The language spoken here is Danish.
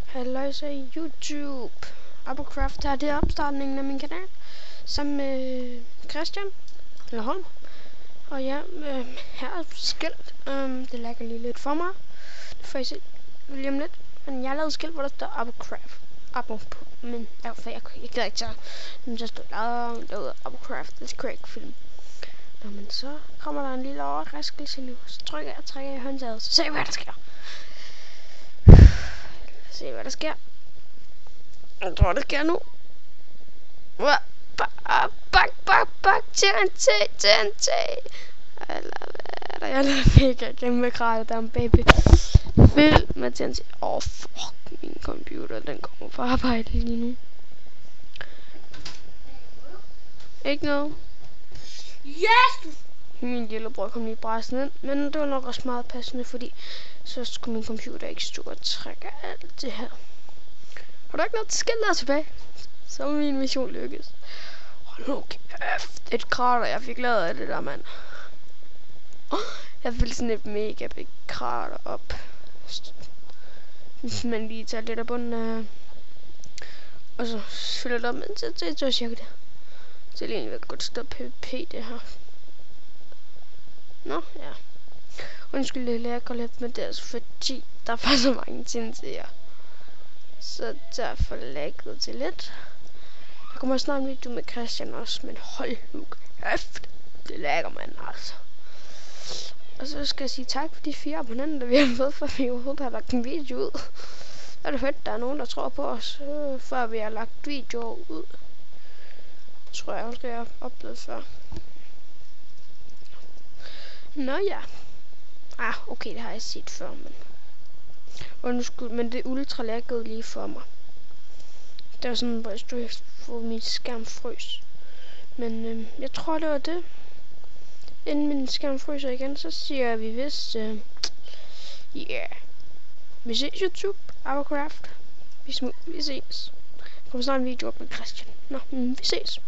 Halløjsa YouTube. Applecraft her, det er opstartningen af min kanal. Sammen med Christian. Eller Holm. Og ja, her er skilt. Det lægger lige lidt for mig. Det får I se lige om lidt. Men jeg har lavet skilt, hvor der står Applecraft. Men jeg gider ikke tage. Men så står langt derude Applecraft. Det skal jeg ikke filme. Nå, men så kommer der en lille overraskelse nu. Så trykker jeg og trækker i håndtaget. Så se hvad der sker. Se hvad der sker. Jeg tror det sker nu. Bak, TNT. Eller hvad er der? Jeg lader mega kæmpe krater der om baby. Fyldt med TNT. Fuck, min computer, den kommer på arbejde lige nu. Ikke noget. Yes! Min lillebror kom lige bræsen ind, men det var nok også meget passende, fordi så skulle min computer ikke stå og trække alt det her. Har du ikke noget skilt der tilbage? Så var min mission lykkes. Hold nu kæft, et krater jeg fik lavet af det der, mand. Jeg fik sådan et mega big krater op. Hvis man lige tager lidt af bunden af, og så fylder det op, men det er cirka det. Så det er egentlig godt stå PvP det her. Nå, ja. Undskyld, jeg lærer godt lidt med det, altså, fordi der var så mange TNT'er. Så derfor lagget til lidt. Der kommer snart en video med Christian også, men hold nu kæft. Det lagger man altså. Og så skal jeg sige tak for de 4 abonnenter, vi har fået, for vi overhovedet har lagt en video ud. Er det fedt, der er nogen, der tror på os, før vi har lagt videoer ud. Det tror jeg også, jeg har oplevet før. Nå ja. Okay, det har jeg set før, men... Undskyld, men det ultra laggede lige for mig. Det var sådan, hvor jeg stod for min skærm frøs. Men jeg tror, det var det. Inden min skærm fryser igen, så siger vi vist... Yeah. Vi ses YouTube, Applecraft. Vi ses. Der kommer snart en video op med Christian. Nå, vi ses.